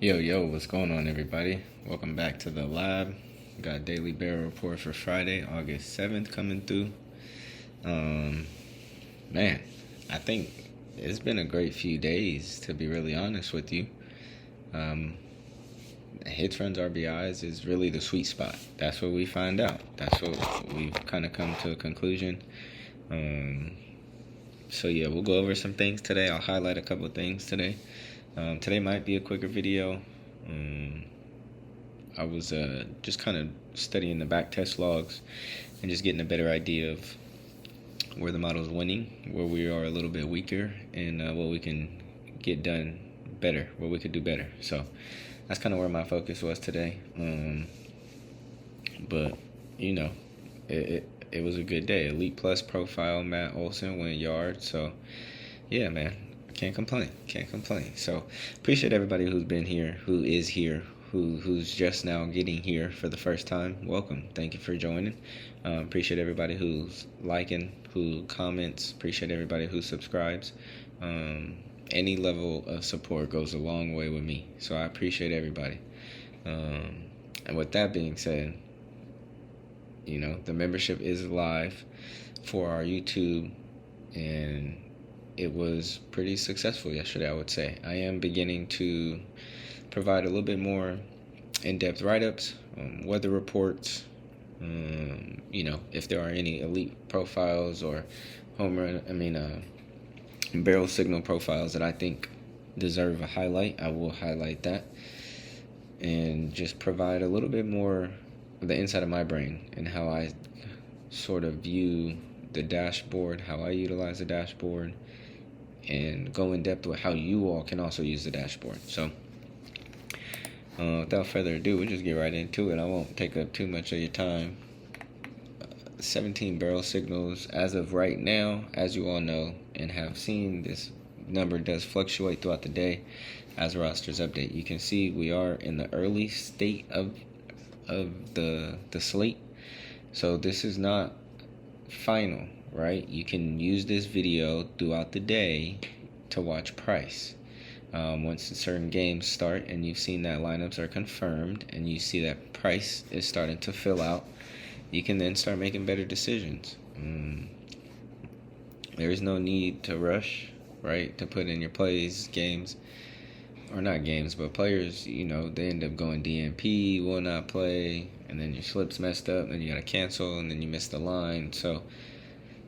Yo, what's going on, everybody? Welcome back to the lab. Got daily barrel report for Friday, August 7th coming through. Man, I think it's been a great few days, to be really honest with you. Hits, runs, RBIs is really the sweet spot. That's what we find out. That's what we've kind of come to a conclusion. So yeah, we'll go over some things today. I'll highlight a couple of things today. Today might be a quicker video. I was just kind of studying the back test logs and just getting a better idea of where the model's winning, where we are a little bit weaker, and what we can get done better, what we could do better. So that's kind of where my focus was today. But you know, it was a good day. Elite Plus profile Matt Olson went yard. So yeah, man. Can't complain. So appreciate everybody who's been here, who is here, who's just now getting here for the first time. Welcome. Thank you for joining. Appreciate everybody who's liking, who comments. Appreciate everybody who subscribes. Any level of support goes a long way with me. So I appreciate everybody. And with that being said, you know, the membership is live for our YouTube, and it was pretty successful yesterday, I would say. I am beginning to provide a little bit more in-depth write-ups, weather reports, you know, if there are any elite profiles or barrel signal profiles that I think deserve a highlight, I will highlight that. And just provide a little bit more of the inside of my brain and how I sort of view the dashboard, how I utilize the dashboard, and go in depth with how you all can also use the dashboard. So without further ado, we'll just get right into it. I won't take up too much of your time. 17 barrel signals as of right now, as you all know and have seen. This number does fluctuate throughout the day as rosters update. You can see we are in the early state of the slate, so this is not final, right? You can use this video throughout the day to watch price. Once certain games start and you've seen that lineups are confirmed and you see that price is starting to fill out, you can then start making better decisions. There is no need to rush, right, to put in your plays, games, or not games, but players, you know, they end up going DNP, will not play, and then your slip's messed up, then you gotta cancel, and then you miss the line. So,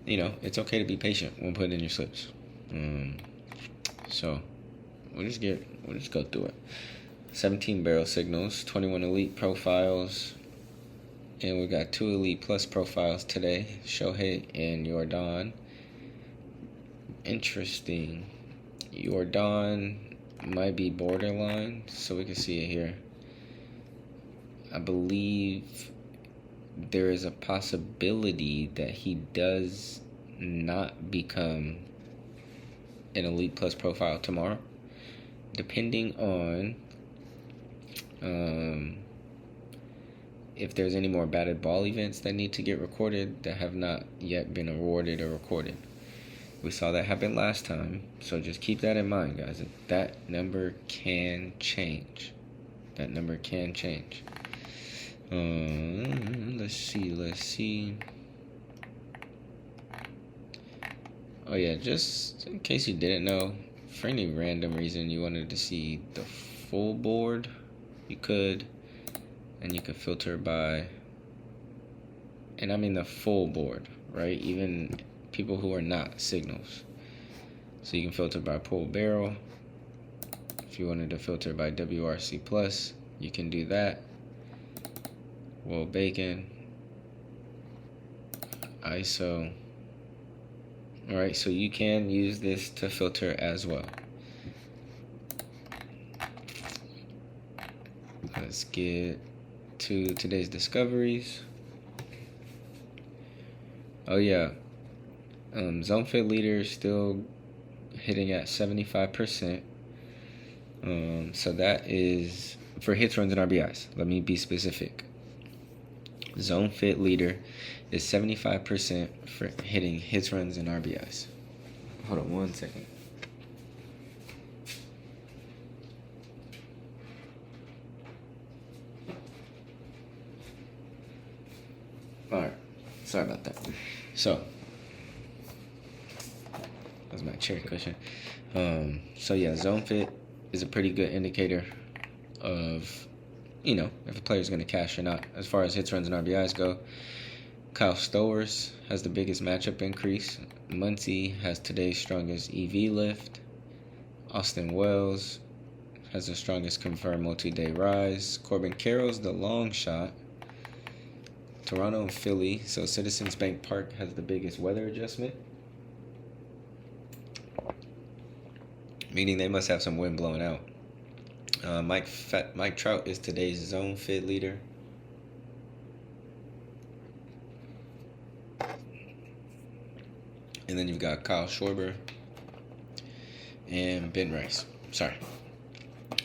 you know, it's okay to be patient when putting in your slips. So we'll just go through it. 17 barrel signals, 21 elite profiles, and we got 2 elite plus profiles today, Shohei and Jordan. Interesting. Jordan might be borderline, so we can see it here. I believe there is a possibility that he does not become an elite plus profile tomorrow, depending on if there's any more batted ball events that need to get recorded that have not yet been awarded or recorded. We saw that happen last time, so just keep that in mind, guys. That number can change. Let's see. Oh yeah, just in case you didn't know, for any random reason you wanted to see the full board, you could, and you could filter by, and I mean the full board, right? Even people who are not signals. So you can filter by pull barrel. If you wanted to filter by WRC plus, you can do that. Well, bacon, ISO. Alright, so you can use this to filter as well. Let's get to today's discoveries. Oh yeah, zone fit leader is still hitting at 75%. So that is for hits, runs, and RBIs. Let me be specific. Zone fit leader is 75% for hitting hits, runs, and RBIs. Hold on one second. All right. Sorry about that. So, that's my chair cushion. Zone fit is a pretty good indicator of, if a player's going to cash or not. As far as hits, runs, and RBIs go, Kyle Stowers has the biggest matchup increase. Muncy has today's strongest EV lift. Austin Wells has the strongest confirmed multi-day rise. Corbin Carroll's the long shot. Toronto and Philly, so Citizens Bank Park has the biggest weather adjustment, meaning they must have some wind blowing out. Mike Trout is today's zone fit leader. And then you've got Kyle Schwarber and Ben Rice. Sorry.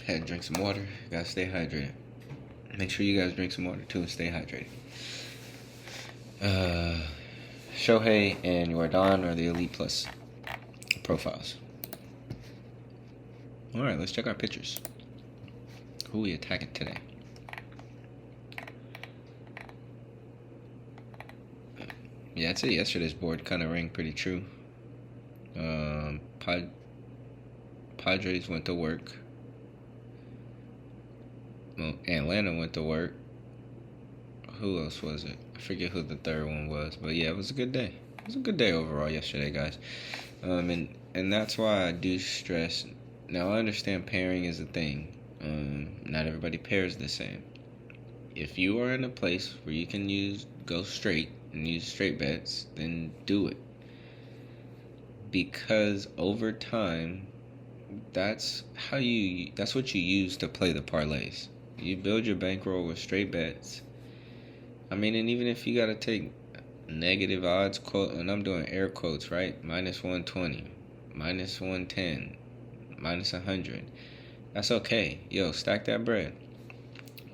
Had to drink some water. Gotta stay hydrated. Make sure you guys drink some water too and stay hydrated. Shohei and Yordan are the Elite Plus profiles. Alright, let's check our pitchers. Who are we attacking today? Yeah, I'd say yesterday's board kind of rang pretty true. Padres went to work. Well, Atlanta went to work. Who else was it? I forget who the third one was. But yeah, it was a good day. It was a good day overall yesterday, guys. And that's why I do stress. Now, I understand pairing is a thing. Not everybody pairs the same. If you are in a place where you can go straight and use straight bets, then do it. Because over time, that's what you use to play the parlays. You build your bankroll with straight bets. I mean, and even if you got to take negative odds, quote, and I'm doing air quotes, right? Minus 120, minus 110, minus 100. That's okay. Yo, stack that bread.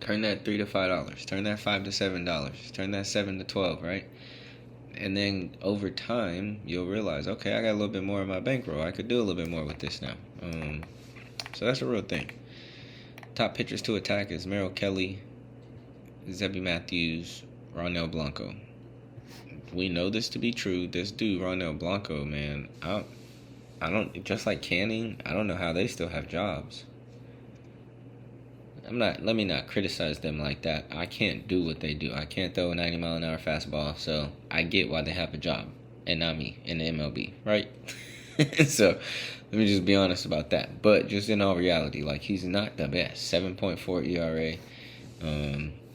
Turn that $3 to $5. Turn that $5 to $7. Turn that $7 to $12, right? And then over time, you'll realize, okay, I got a little bit more in my bankroll. I could do a little bit more with this now. So that's a real thing. Top pitchers to attack is Merrill Kelly, Zebby Matthews, Ronel Blanco. We know this to be true. This dude, Ronel Blanco, man, I don't, just like Canning, I don't know how they still have jobs. Let me not criticize them like that. I can't do what they do. I can't throw a 90-mile-an-hour fastball, so I get why they have a job, and not me, in the MLB, right? So, let me just be honest about that. But just in all reality, like, he's not the best. 7.4 ERA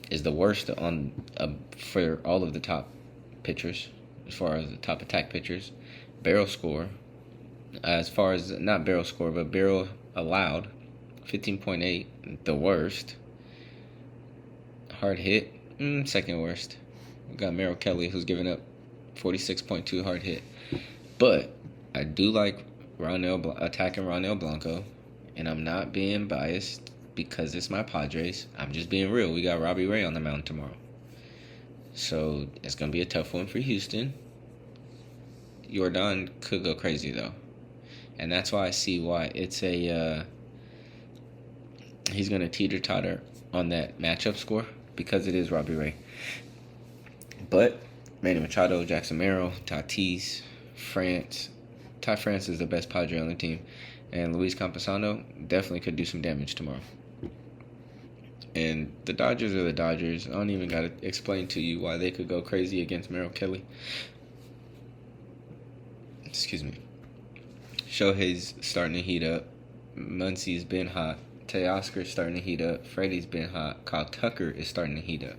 is the worst for all of the top pitchers, as far as the top attack pitchers. Barrel score, as far as, not barrel score, but barrel allowed, 15.8, the worst. Hard hit, second worst. We got Merrill Kelly, who's giving up 46.2 hard hit. But I do like attacking Ronel Blanco, and I'm not being biased because it's my Padres. I'm just being real. We got Robbie Ray on the mound tomorrow. So it's going to be a tough one for Houston. Yordan could go crazy, though. And that's why I see why it's he's going to teeter-totter on that matchup score because it is Robbie Ray. But Manny Machado, Jackson Merrill, Tatis, Ty France is the best Padre on the team. And Luis Campusano definitely could do some damage tomorrow. And the Dodgers are the Dodgers. I don't even got to explain to you why they could go crazy against Merrill Kelly. Excuse me. Shohei's starting to heat up. Muncy's been hot. Teoscar's starting to heat up. Freddie's been hot. Kyle Tucker is starting to heat up.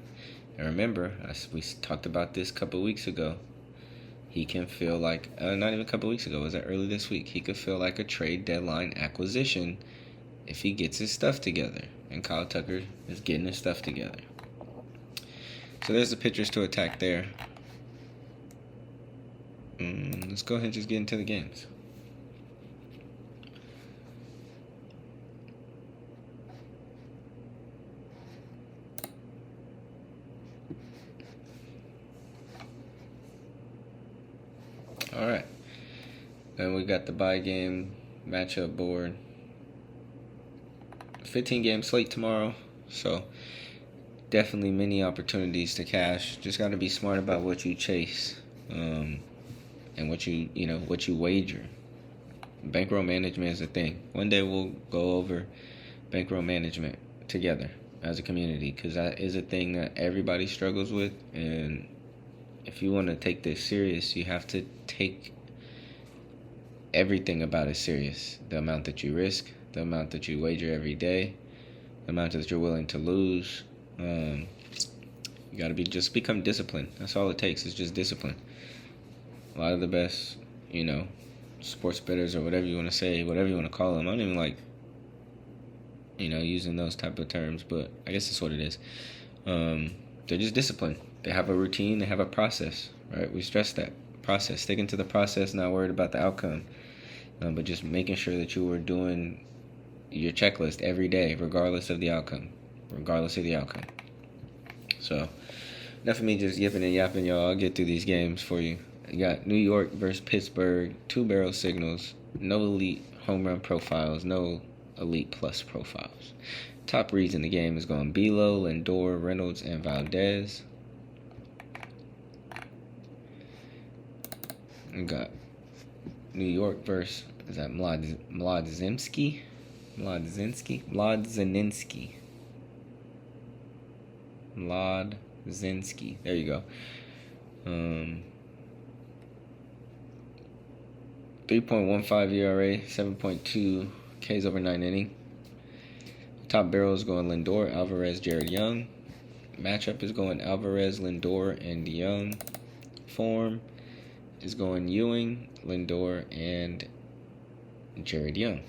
And remember, we talked about this a couple weeks ago. He can feel like, not even a couple weeks ago, was that early this week? He could feel like a trade deadline acquisition if he gets his stuff together. And Kyle Tucker is getting his stuff together. So there's the pitchers to attack there. Let's go ahead and just get into the games. All right. Then we got the bye game matchup board. 15-game slate tomorrow. So definitely many opportunities to cash. Just got to be smart about what you chase, and what you wager. Bankroll management is a thing. One day we'll go over bankroll management together as a community, because that is a thing that everybody struggles with. And if you want to take this serious, you have to take everything about it serious. The amount that you risk, the amount that you wager every day, the amount that you're willing to lose. You gotta just become disciplined. That's all it takes, is just discipline. A lot of the best, sports bettors, or whatever you want to say, whatever you want to call them. I don't even like, using those type of terms, but I guess that's what it is. They're just disciplined. They have a routine. They have a process, right? We stress that process. Sticking to the process, not worried about the outcome, but just making sure that you were doing your checklist every day, regardless of the outcome. So, enough of me just yipping and yapping, y'all. I'll get through these games for you. You got New York versus Pittsburgh, 2 barrel signals, no elite home run profiles, no elite plus profiles. Top reads in the game is going Belo, Lindor, Reynolds, and Valdez. We got New York versus, is that Mlodzinski? There you go. 3.15 ERA, 7.2 Ks over 9 inning. Top barrel is going Lindor, Alvarez, Jared Young. Matchup is going Alvarez, Lindor, and Young. Form is going Ewing, Lindor, and Jared Young.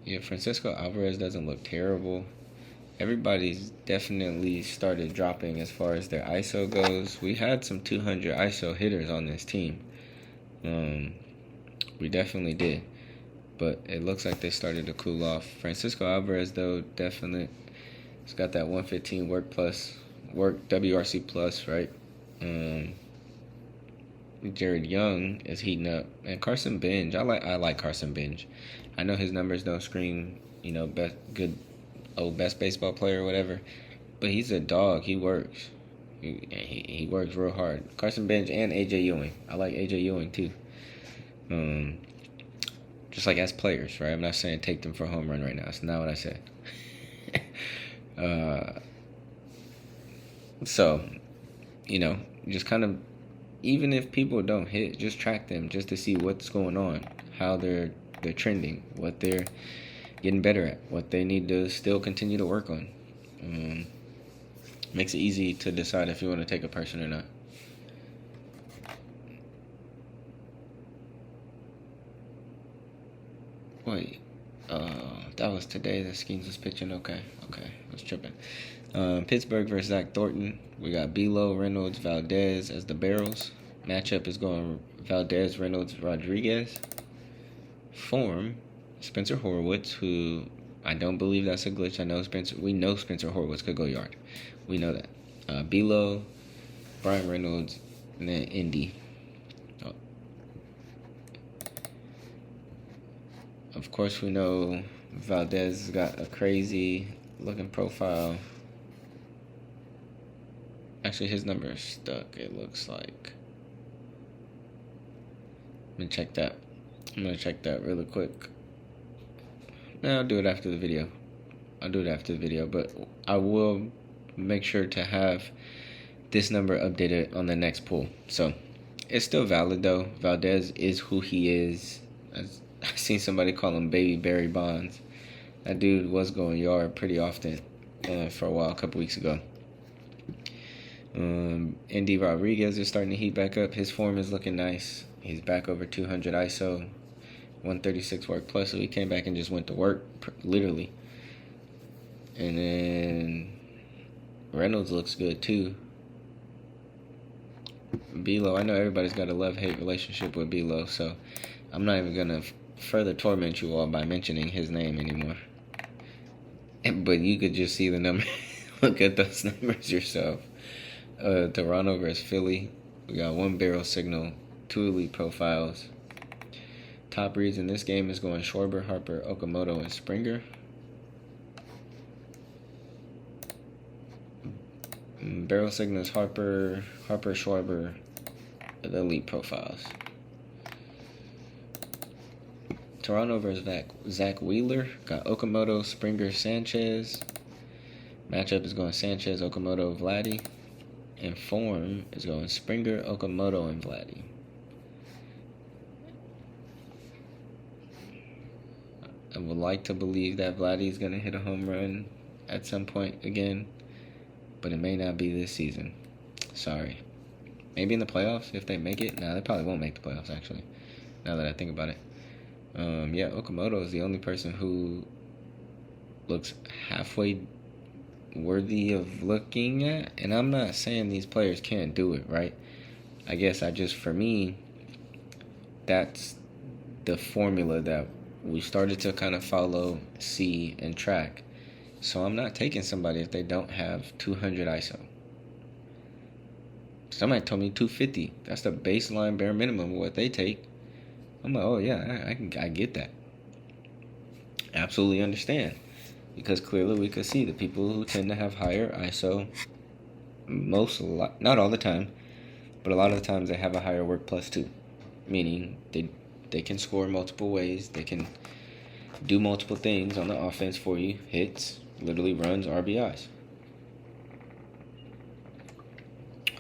Yeah, Francisco Alvarez doesn't look terrible. Everybody's definitely started dropping as far as their ISO goes. We had some 200 ISO hitters on this team. We definitely did. But it looks like they started to cool off. Francisco Alvarez, though, definitely has got that 115 WRC plus, right? Jared Young is heating up. And Carson Bench, I like Carson Bench. I know his numbers don't scream, best baseball player or whatever, but he's a dog. He works. He works real hard. Carson Bench and AJ Ewing. I like AJ Ewing too. Just like as players, right? I'm not saying take them for a home run right now. That's not what I said. So, just kind of, even if people don't hit, just track them just to see what's going on, how they're trending, what they're getting better at, what they need to still continue to work on. Makes it easy to decide if you want to take a person or not. Wait, that was today that Skeens was pitching. Okay, I was tripping. Pittsburgh versus Zach Thornton. We got Belo, Reynolds, Valdez as the barrels. Matchup is going Valdez, Reynolds, Rodriguez. Form, Spencer Horwitz, who I don't believe that's a glitch. We know Spencer Horwitz could go yard. We know that. Belo, Brian Reynolds, and then Indy. Of course, we know Valdez has got a crazy looking profile. Actually, his number is stuck, it looks like. I'm gonna check that really quick. No, I'll do it after the video. But I will make sure to have this number updated on the next poll. So, it's still valid, though. Valdez is who he is. I've seen somebody call him Baby Barry Bonds. That dude was going yard pretty often for a while, a couple weeks ago. Andy Rodriguez is starting to heat back up. His form is looking nice. He's back over 200 ISO, 136 work plus. So he came back and just went to work, literally. And then Reynolds looks good too. Belo, I know everybody's got a love-hate relationship with Belo, so I'm not even going to further torment you all by mentioning his name anymore. But you could just see the number. Look at those numbers yourself. Toronto versus Philly. We got 1 barrel signal, 2 elite profiles. Top reads in this game is going Schwarber, Harper, Okamoto, and Springer. Barrel Signals, Harper Schwarber, the elite profiles. Toronto versus Zach Wheeler. Got Okamoto, Springer, Sanchez. Matchup is going Sanchez, Okamoto, Vladdy. And form is going Springer, Okamoto, and Vladdy. I would like to believe that Vladdy is going to hit a home run at some point again, but it may not be this season. Sorry. Maybe in the playoffs if they make it. Nah, they probably won't make the playoffs, actually, now that I think about it. Okamoto is the only person who looks halfway worthy of looking at. And I'm not saying these players can't do it, right? I guess for me, that's the formula that we started to kind of follow, see, and track. So I'm not taking somebody if they don't have 200 ISO. Somebody told me 250. That's the baseline bare minimum of what they take. I'm like, oh yeah, I get that. Absolutely understand. Because clearly we could see the people who tend to have higher ISO, not all the time, but a lot of the times they have a higher work plus 2. Meaning they can score multiple ways. They can do multiple things on the offense for you. Hits, literally runs, RBIs.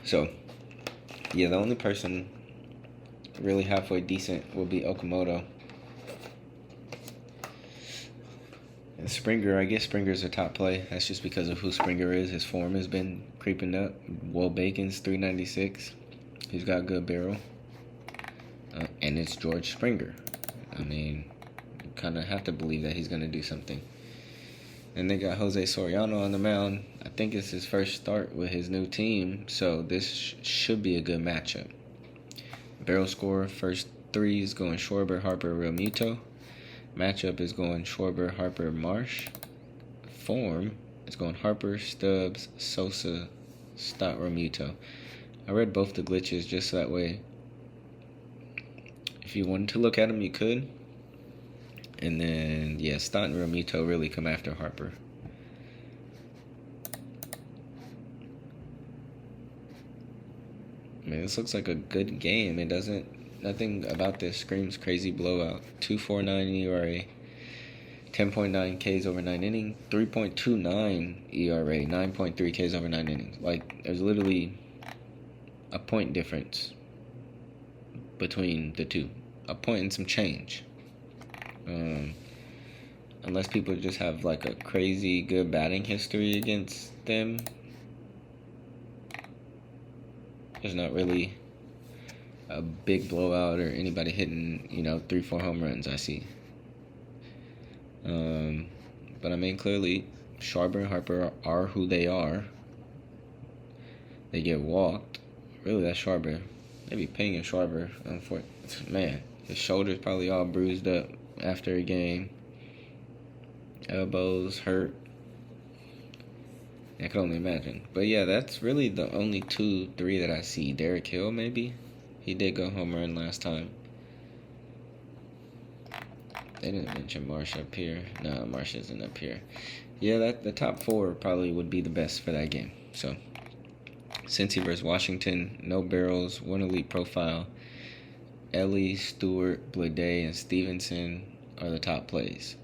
So, yeah, the only person really halfway decent will be Okamoto. And Springer, I guess Springer's a top play. That's just because of who Springer is. His form has been creeping up. Will Bacon's 396. He's got good barrel. And it's George Springer. I mean, you kind of have to believe that he's going to do something. And they got Jose Soriano on the mound. I think it's his first start with his new team, so this should be a good matchup. Barrel score, first 3 is going Schwarber, Harper, Realmuto. Matchup is going Schwarber, Harper, Marsh. Form is going Harper, Stubbs, Sosa, Stott, Realmuto. I read both the glitches just so that way, if you wanted to look at them, you could. And then, yeah, Stott and Realmuto really come after Harper. I mean, this looks like a good game. Nothing about this screams crazy blowout. 2.49 ERA, 10.9 Ks over 9 innings, 3.29 ERA, 9.3 Ks over 9 innings. Like, there's literally a point difference between the two. A point and some change. Unless people just have like a crazy good batting history against them, there's not really a big blowout or anybody hitting 3-4 home runs I see. But I mean, clearly Schwarber and Harper are who they are. They get walked. Really, that's Schwarber. Maybe Ping and Schwarber. Man, his shoulder's probably all bruised up after a game. Elbows hurt. I can only imagine. But yeah, that's really the only 2-3 that I see. Derek Hill, maybe. He did go home run last time. They didn't mention Marsh up here. No, Marsh isn't up here. Yeah, the top 4 probably would be the best for that game. So, Cincy versus Washington. No barrels. 1 elite profile. Ellie, Stewart, Blade, and Stevenson are the top plays.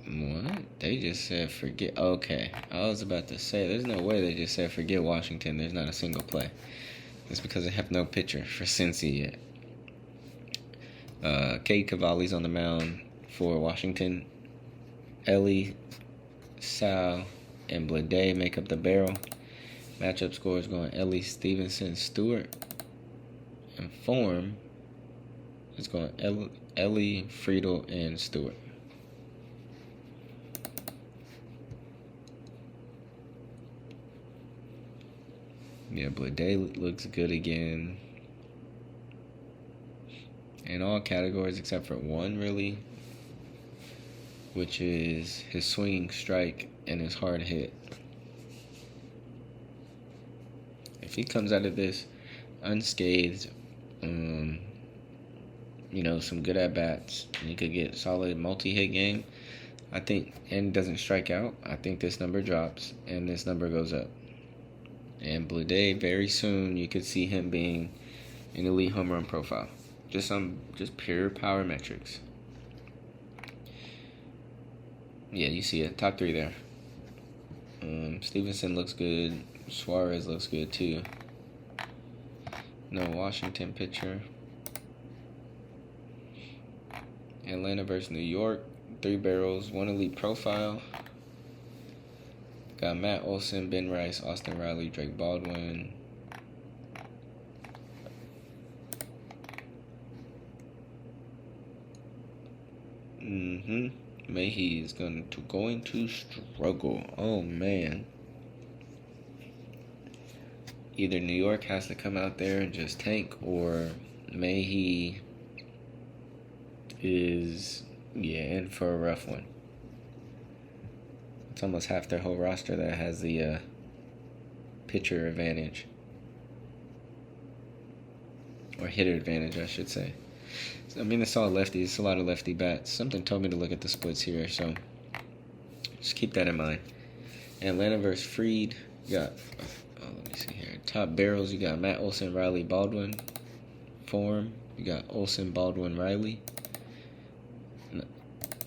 What? They just said forget. Okay. I was about to say, there's no way they just said forget Washington. There's not a single play. It's because they have no pitcher for Cincy yet. Cade Cavalli's on the mound for Washington. Ellie, Sal, and Blade make up the barrel. Matchup scores going Ellie, Stevenson, Stewart. And form is going Ellie, Friedel, and Stewart. Yeah, Blade looks good again. In all categories except for one, really, which is his swinging strike and his hard hit. If he comes out of this unscathed, some good at-bats, and he could get solid multi-hit game, I think, and doesn't strike out, I think this number drops and this number goes up. And Bleday, very soon you could see him being an elite home run profile. Just pure power metrics. Yeah, you see it. Top 3 there. Stevenson looks good. Suarez looks good too. No Washington pitcher. Atlanta versus New York. 3 barrels, 1 elite profile. Got Matt Olson, Ben Rice, Austin Riley, Drake Baldwin. Mayhe is going to struggle. Oh man. Either New York has to come out there and just tank, or Mayhe is in for a rough one. It's almost half their whole roster that has the pitcher advantage, or hitter advantage, I should say. I mean, it's all lefties. It's a lot of lefty bats. Something told me to look at the splits here, so just keep that in mind. Atlanta versus Fried. You got, let me see here. Top barrels, you got Matt Olson, Riley, Baldwin. Form, you got Olson, Baldwin, Riley.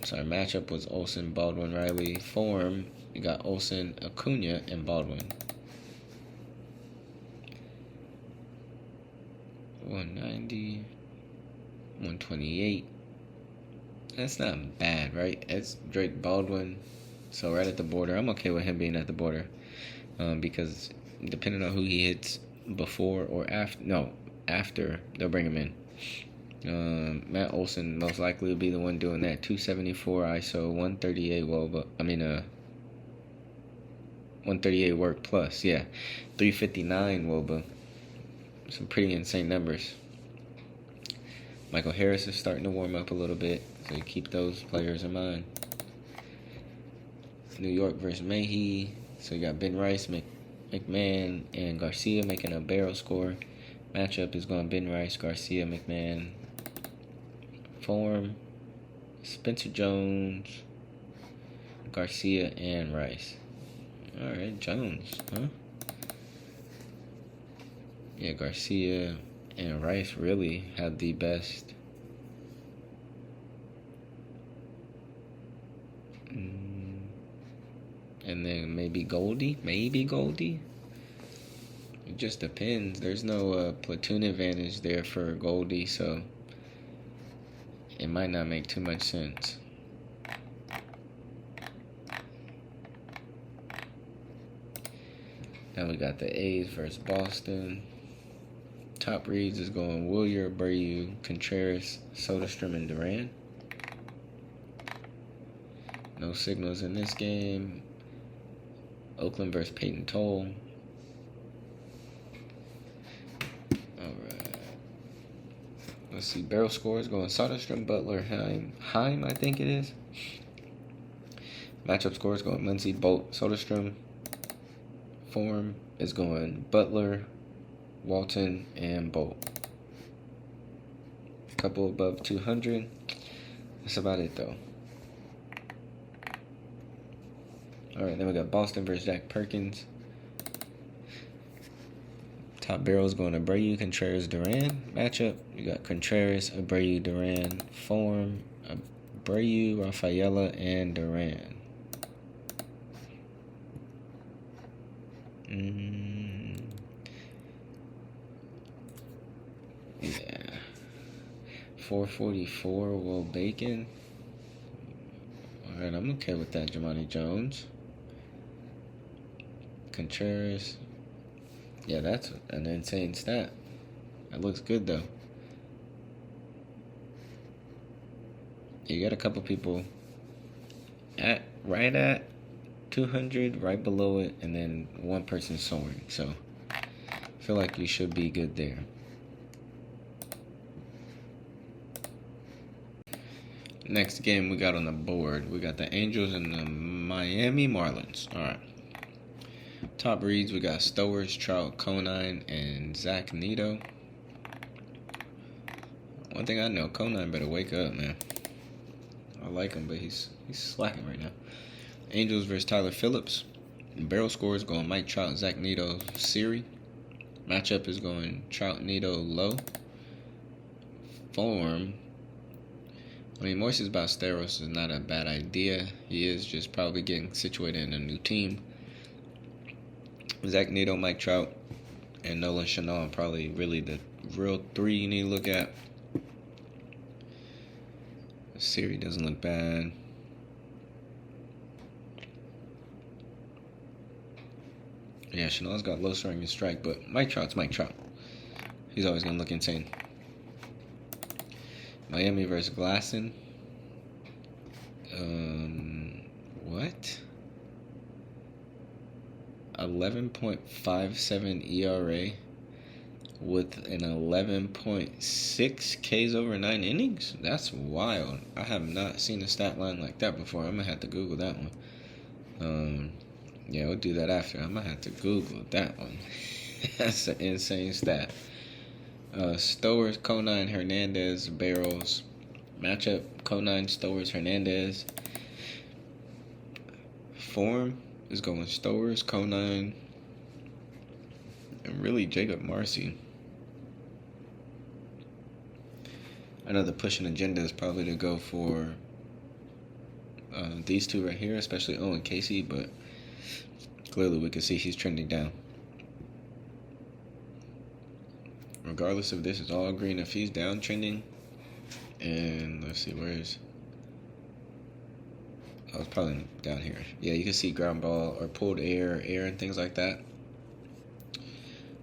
Matchup was Olson, Baldwin, Riley. Form, you got Olson, Acuna, and Baldwin. 190. 128. That's not bad, right? It's Drake Baldwin, so right at the border. I'm okay with him being at the border, because depending on who he hits before or after, they'll bring him in. Matt Olson most likely will be the one doing that. 274 ISO, 138 WOBA. 138 work plus, 359 WOBA. Some pretty insane numbers. Michael Harris is starting to warm up a little bit, so you keep those players in mind. New York versus Mayhe. So you got Ben Rice, McMahon, and Garcia making a barrel score. Matchup is going Ben Rice, Garcia, McMahon. Form, Spencer Jones, Garcia, and Rice. All right, Jones, huh? Yeah, Garcia and Rice really had the best. And then maybe Goldie. It just depends. There's no platoon advantage there for Goldie, so it might not make too much sense. Now we got the A's versus Boston. Top reads is going Willier, Abreu, Contreras, Soderstrom, and Duran. No signals in this game. Oakland versus Peyton Toll. Alright. Let's see. Barrel scores going Soderstrom, Butler, Heim, I think it is. Matchup scores going Muncy, Bolt, Soderstrom. Form is going Butler, Walton, and Bolt. A couple above 200. That's about it, though. Alright, then we got Boston versus Jack Perkins. Top barrels going Abreu, Contreras, Duran. Matchup, you got Contreras, Abreu, Duran. Form, Abreu, Rafaela, and Duran. Yeah. 444 Will Bacon. Alright, I'm okay with that. Jamani Jones. Contreras. Yeah, that's an insane stat. That looks good though. You got a couple people right at 200, right below it, and then one person soaring. So I feel like you should be good there. Next game we got on the board, we got the Angels and the Miami Marlins. All right. Top reads, we got Stowers, Trout, Conine, and Zach Neto. One thing I know, Conine better wake up, man. I like him, but he's slacking right now. Angels versus Tyler Phillips. Barrel score is going Mike Trout, Zach Neto, Siri. Matchup is going Trout, Neto, Low. Form. I mean, Moises Ballesteros is not a bad idea. He is just probably getting situated in a new team. Zach Neto, Mike Trout, and Nolan Chanel are probably really the real three you need to look at. Siri doesn't look bad. Yeah, Chanel's got low swing and strike, but Mike Trout's Mike Trout. He's always going to look insane. Miami versus Glasson. What? 11.57 ERA with an 11.6 Ks over 9 innings? That's wild. I have not seen a stat line like that before. I'm going to have to Google that one. Yeah, we'll do that after. I'm going to have to Google that one. That's an insane stat. Stowers, Conine, Hernandez, Barrels. Matchup, Conine, Stowers, Hernandez. Form is going Stowers, Conine, and really Jacob Marcy. I know the pushing agenda is probably to go for these two right here, especially Owen Casey, but clearly we can see he's trending down. Regardless of this, it's all green if he's down trending. And let's see, where is... I was probably down here. Yeah, you can see ground ball or pulled air and things like that.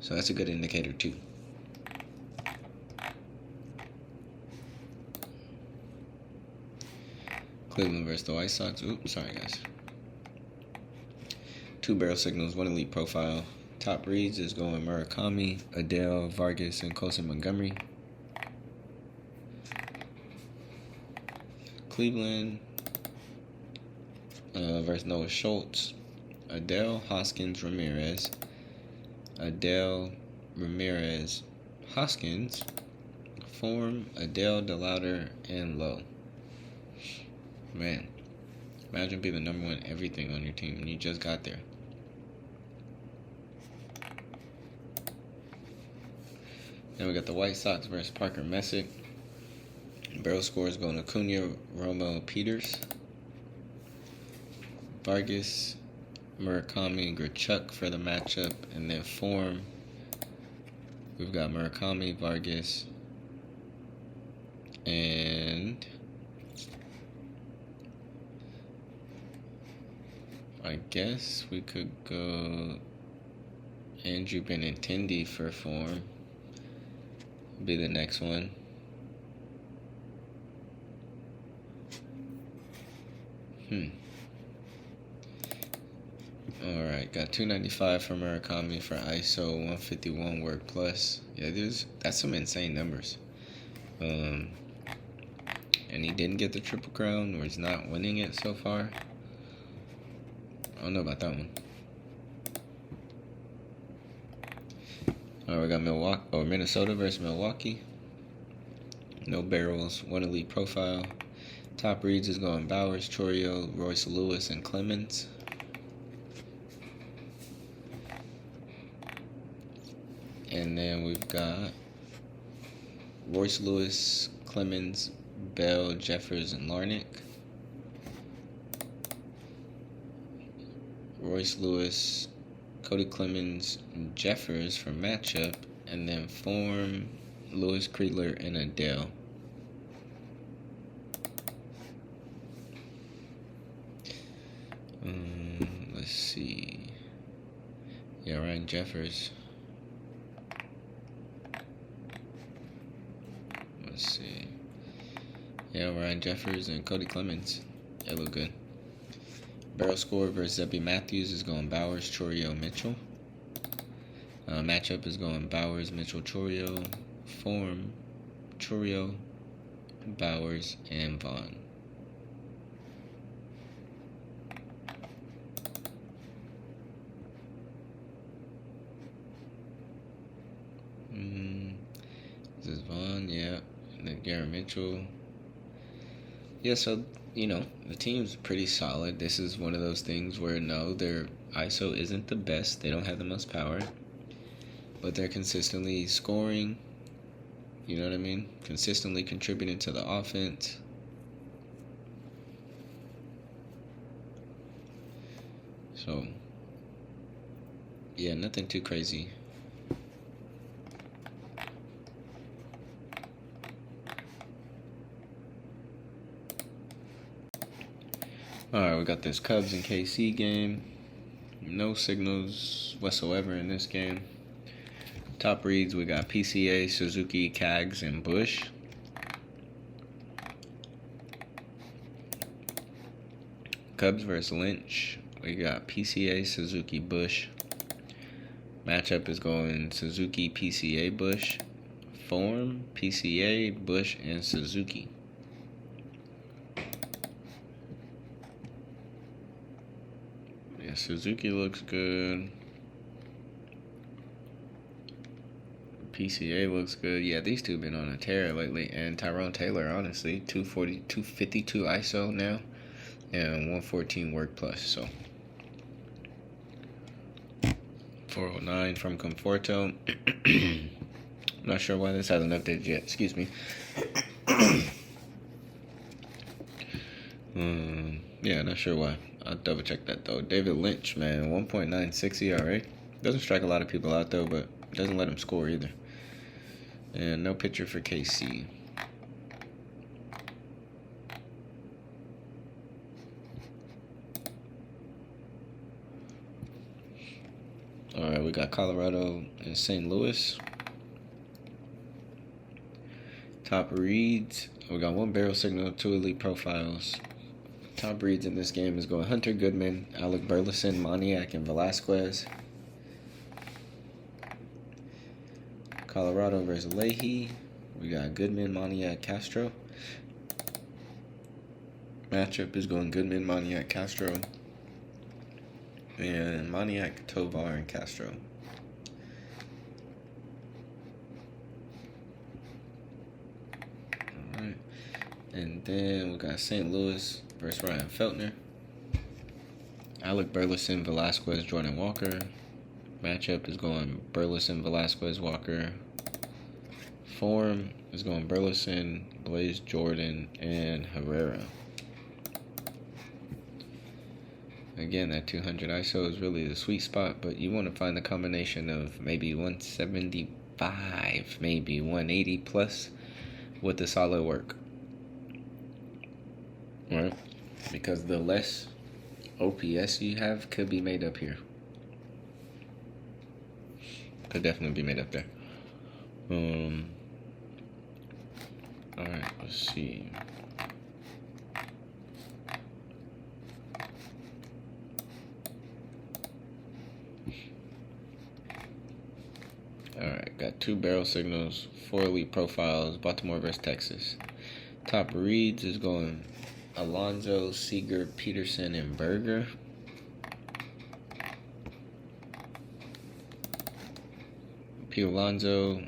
So that's a good indicator too. Cleveland versus the White Sox. Oops, sorry guys. 2 barrel signals, 1 elite profile. Top reads is going Murakami, Adele, Vargas, and Colson Montgomery. Cleveland versus Noah Schultz. Adele, Hoskins, Ramirez. Adele, Ramirez, Hoskins. Form, Adele, DeLauder, and Lowe. Man, imagine being the number 1 everything on your team and you just got there. Then we got the White Sox versus Parker Messick. Barrel scores going to Acuna, Romo, Peters. Vargas, Murakami, and Grichuk for the matchup. And then form, we've got Murakami, Vargas, and I guess we could go Andrew Benintendi for form. Be the next one. Alright, got 295 for Murakami for ISO, 151 work plus. Yeah, that's some insane numbers. And he didn't get the Triple Crown, or he's not winning it so far. I don't know about that one. Alright, we got Minnesota versus Milwaukee. No barrels, 1 elite profile. Top reads is going Bowers, Chorio, Royce Lewis, and Clemens. And then we've got Royce Lewis, Clemens, Bell, Jeffers, and Larnick. Royce Lewis, Cody Clemens, and Jeffers for matchup. And then form, Lewis, Kriegler, and Adele. Let's see. Yeah, Ryan Jeffers. Let's see. Yeah, Ryan Jeffers and Cody Clemens. They look good. Barrel score versus Zebby Matthews is going Bowers, Chorio, Mitchell. Matchup is going Bowers, Mitchell, Chorio. Form, Chorio, Bowers, and Vaughn. This is Vaughn, yeah. And then Garrett Mitchell. Yeah, so, the team's pretty solid. This is one of those things where, no, their ISO isn't the best. They don't have the most power. But they're consistently scoring. You know what I mean? Consistently contributing to the offense. So, yeah, nothing too crazy. Alright, we got this Cubs and KC game. No signals whatsoever in this game. Top reads, we got PCA, Suzuki, Cags, and Bush. Cubs versus Lynch. We got PCA, Suzuki, Bush. Matchup is going Suzuki, PCA, Bush. Form, PCA, Bush, and Suzuki. Yeah, Suzuki looks good. PCA looks good. Yeah, these two have been on a tear lately. And Tyrone Taylor, honestly, 240, 252 ISO now. And 114 work plus, so 409 from Conforto. Not sure why this hasn't updated yet. Excuse me. Yeah, not sure why. I'll double check that though. David Lynch, man, 1.96 ERA. Doesn't strike a lot of people out though, but doesn't let him score either. And no pitcher for KC. Alright, we got Colorado and St. Louis. Top reads. We got one barrel signal, 2 elite profiles. Top reads in this game is going Hunter Goodman, Alec Burleson, Moniak, and Velasquez. Colorado versus Leahy. We got Goodman, Moniak, Castro. Matchup is going Goodman, Moniak, Castro. And Moniak, Tovar, and Castro. Alright. And then we got St. Louis versus Ryan Feltner. Alec Burleson, Velasquez, Jordan Walker. Matchup is going Burleson, Velasquez, Walker. Form is going Burleson, Blaze, Jordan, and Herrera. Again, that 200 ISO is really the sweet spot, but you want to find the combination of maybe 175, maybe 180 plus with the solid work. Right? Because the less OPS you have could be made up here. Could definitely be made up there. Alright, let's see. Alright, got 2 barrel signals, 4 elite profiles, Baltimore versus Texas. Top reads is going Alonso, Seager, Peterson, and Berger. P. Alonso,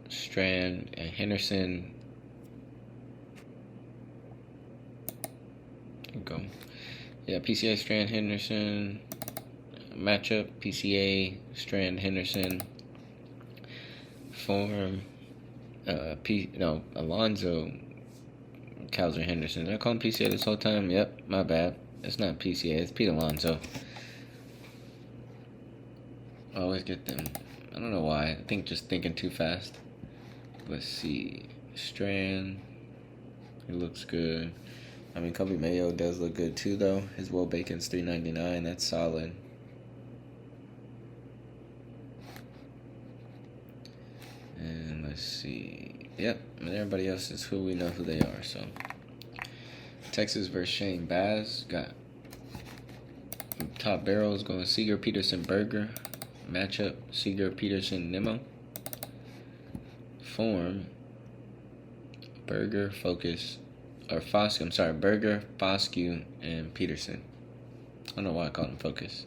Strand, and Henderson. Go. Yeah, PCA, Strand, Henderson. Matchup, PCA, Strand, Henderson. Form, Alonso, Kaiser, Henderson. Did I call him PCA this whole time? Yep, my bad. It's not PCA, it's Pete Alonso. I always get them. I don't know why. I think just thinking too fast. Let's see. Strand. He looks good. I mean, Kobe Mayo does look good too, though. His Will Bacon's $3.99. That's solid. And let's see. Yep, and everybody else is who we know who they are. So, Texas versus Shane Baz. Got top barrels going Seager, Peterson, Berger. Matchup, Seager, Peterson, Nimmo. Form, Berger, Focus, or Foscue. I'm sorry, Berger, Foscue, and Peterson. I don't know why I called him Focus.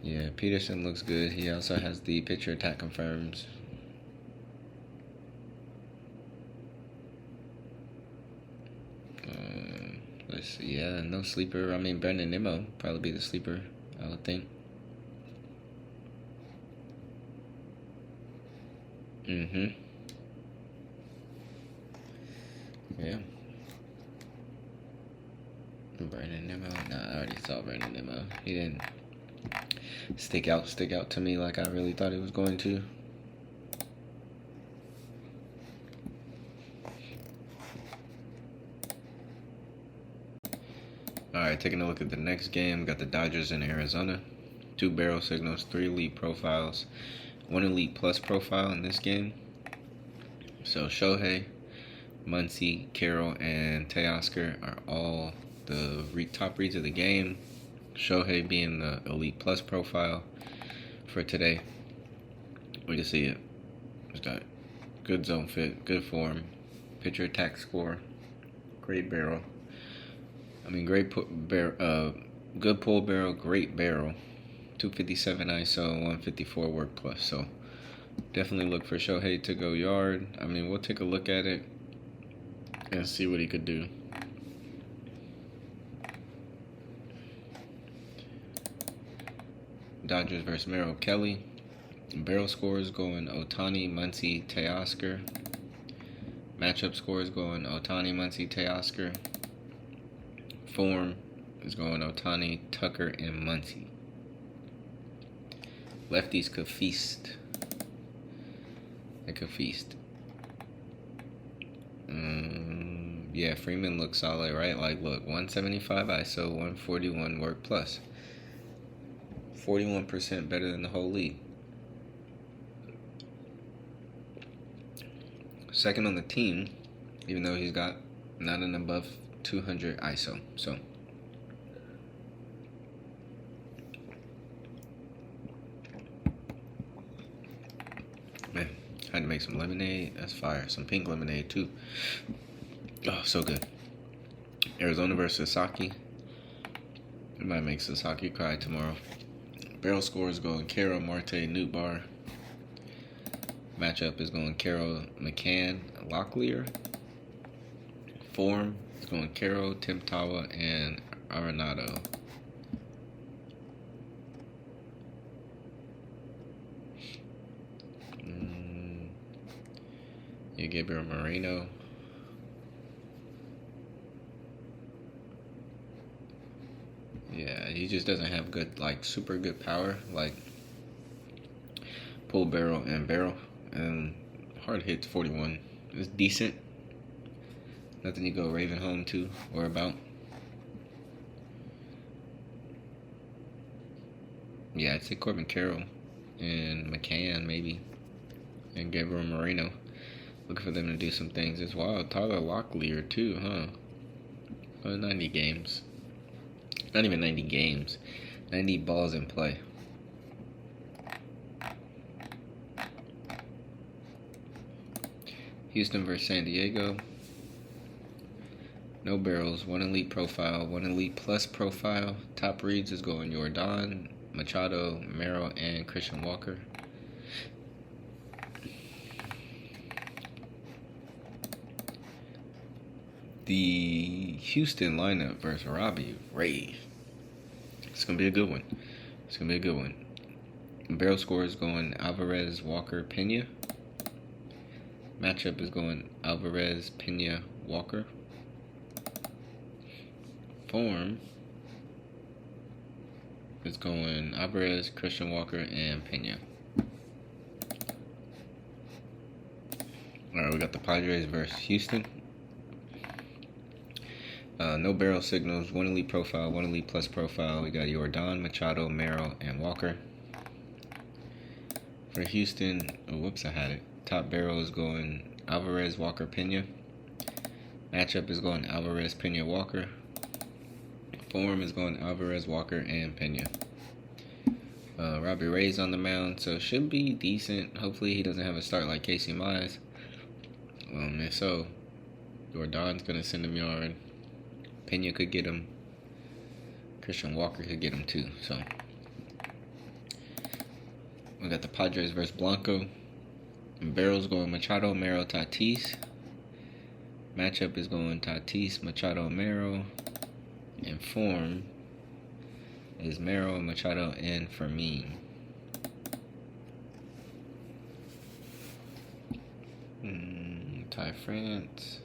Yeah, Peterson looks good. He also has the pitcher attack confirms. Dodgers. Yeah, no sleeper. I mean, Brandon Nimmo probably be the sleeper, I would think. Mm-hmm. Yeah. Brandon Nimmo. Nah, I already saw Brandon Nimmo. He didn't stick out to me like I really thought he was going to. Alright, taking a look at the next game. Got the Dodgers in Arizona. 2 barrel signals, 3 elite profiles, 1 elite plus profile in this game. So Shohei, Muncy, Carroll, and Teoscar are all the top reads of the game. Shohei being the elite plus profile for today. We can see it. It's got good zone fit, good form, pitcher attack score, great barrel. I mean, good pull barrel, great barrel. 257 ISO, 154 work plus. So definitely look for Shohei to go yard. I mean, we'll take a look at it and see what he could do. Dodgers versus Merrill Kelly. Barrel scores going Ohtani, Muncy, Teoscar. Matchup scores going Ohtani, Muncy, Teoscar. Form is going Ohtani, Tucker, and Muncy. Lefties could feast. They could feast. Yeah, Freeman looks solid, right? Like, look, 175 ISO, 141 work plus. 41% better than the whole league. Second on the team, even though he's got not an above 200 ISO. So man, had to make some lemonade. That's fire. Some pink lemonade too. Oh, so good. Arizona versus Sasaki. It might make Sasaki cry tomorrow. Barrel scores going Carroll, Marte, Nootbaar. Matchup is going Carroll, McCann, Locklear. Form is going Carroll, Tim Tawa, and Arenado. You Gabriel Moreno. Yeah, he just doesn't have good, like, super good power, like pull barrel and barrel. And hard hits 41. It's decent. Nothing you go Raven home to or about. Yeah, I'd say Corbin Carroll and McCann maybe. And Gabriel Moreno. Looking for them to do some things as well. Tyler Locklear too, huh? 90 games. Not even 90 games. 90 balls in play. Houston versus San Diego. No barrels. 1 elite profile. 1 elite plus profile. Top reads is going Jordan, Machado, Merrill, and Christian Walker. The Houston lineup versus Robbie Ray. It's going to be a good one. Barrel score is going Alvarez, Walker, Pena. Matchup is going Alvarez, Pena, Walker. Form is going Alvarez, Christian Walker, and Pena. Alright, we got the Padres versus Houston. No barrel signals, 1 elite profile, 1 elite plus profile. We got Jordan, Machado, Merrill, and Walker. For Houston, I had it. Top barrel is going Alvarez, Walker, Pena. Matchup is going Alvarez, Pena, Walker. Form is going Alvarez, Walker, and Pena. Robbie Ray's on the mound, so should be decent. Hopefully he doesn't have a start like Casey Mize. If so, Jordan's going to send him yard. Pena could get him. Christian Walker could get him too. So we got the Padres versus Blanco. And barrels going Machado, Merrill, Tatis. Matchup is going Tatis, Machado, Merrill. In form is Merrill, Machado, and Fermin. Ty France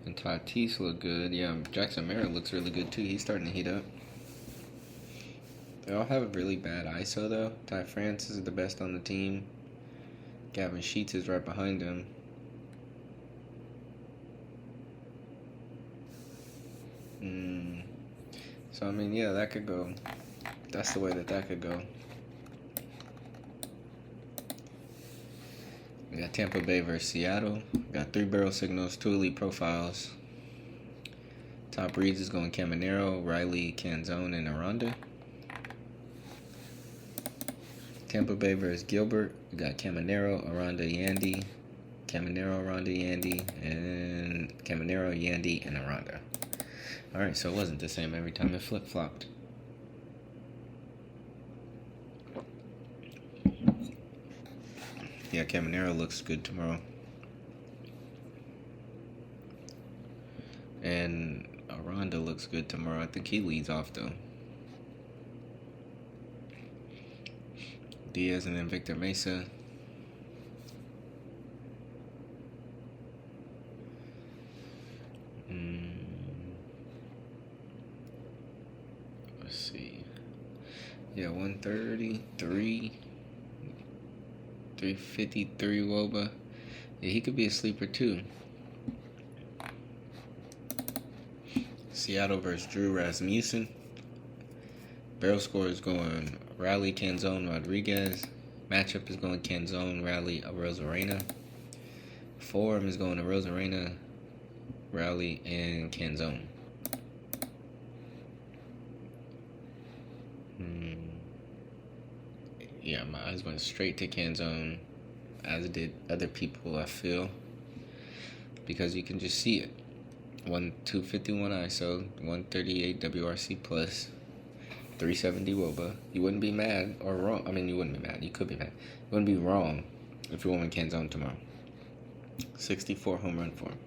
and Tatis look good. Yeah, Jackson Merrill looks really good too. He's starting to heat up. They all have a really bad ISO though. Ty France is the best on the team. Gavin Sheets is right behind him. So I mean, yeah, that could go. That's the way that could go. We got Tampa Bay versus Seattle. We got 3 barrel signals, 2 elite profiles. Top reads is going Caminero, Riley, Canzone, and Aranda. Tampa Bay versus Gilbert. We got Caminero, Aranda, Yandy. Caminero, Aranda, Yandy. And Caminero, Yandy, and Aranda. Alright, so it wasn't the same every time it flip-flopped. Yeah, Caminero looks good tomorrow. And Aranda looks good tomorrow. I think he leads off, though. Diaz and then Victor Mesa. Let's see. Yeah, 133. 353 Woba. Yeah, he could be a sleeper too. Seattle versus Drew Rasmussen. Barrel score is going Riley, Canzone, Rodriguez. Matchup is going Canzone, Riley, Rosarena. Form is going to Rosarena, Riley, and Canzone. Yeah, my eyes went straight to Canzone, as did other people, I feel. Because you can just see it. 251 ISO, 138 WRC plus, 370 WOBA. You wouldn't be mad or wrong. I mean, you wouldn't be mad. You could be mad. You wouldn't be wrong if you went with Canzone tomorrow. 64 home run for him.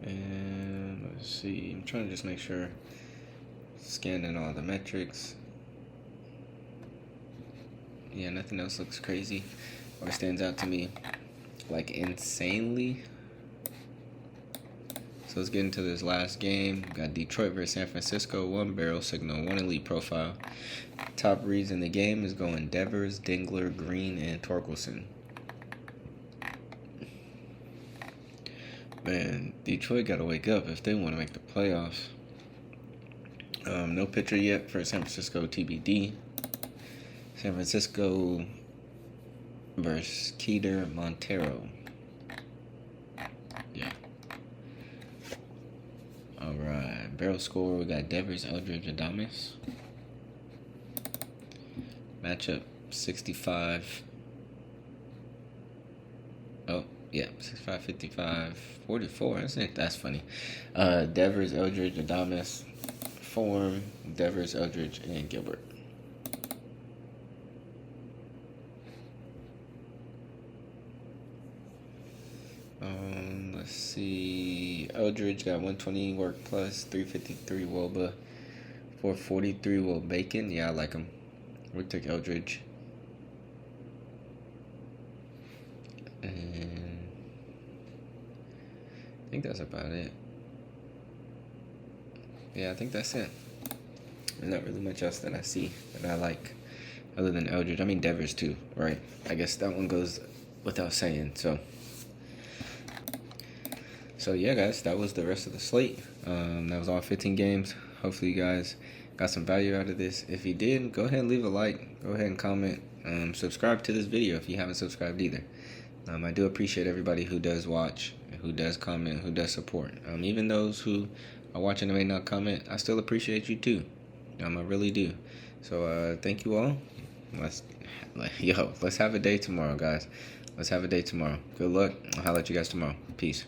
And let's see. I'm trying to just make sure. Scanning all the metrics. Yeah, nothing else looks crazy or stands out to me like insanely. So let's get into this last game. We got Detroit versus San Francisco. 1 barrel signal, 1 elite profile. Top reads in the game is going Devers, Dingler, Green, and Torkelson. Man, Detroit got to wake up if they want to make the playoffs. No pitcher yet for San Francisco, TBD. San Francisco versus Keter Montero. Yeah. Alright. Barrel score, we got Devers, Eldridge, Adames. Matchup 65. Oh, yeah. 65, 55, 44. That's funny. Devers, Eldridge, Adames. Form, Devers, Eldridge, and Gilbert. Let's see. Eldridge got 120 work plus, 353 Woba, 443 Will Bacon. Yeah, I like him. We'll take Eldridge. And I think that's about it. Yeah, I think that's it. There's not really much else that I see that I like other than Eldridge. I mean, Devers too, right? I guess that one goes without saying. So yeah, guys, that was the rest of the slate. That was all 15 games. Hopefully you guys got some value out of this. If you did, go ahead and leave a like. Go ahead and comment. Subscribe to this video if you haven't subscribed either. I do appreciate everybody who does watch, who does comment, who does support. Even those who are watching and may not comment, I still appreciate you too. I really do. So thank you all. Let's have a day tomorrow, guys. Let's have a day tomorrow. Good luck. I'll holler at you guys tomorrow. Peace.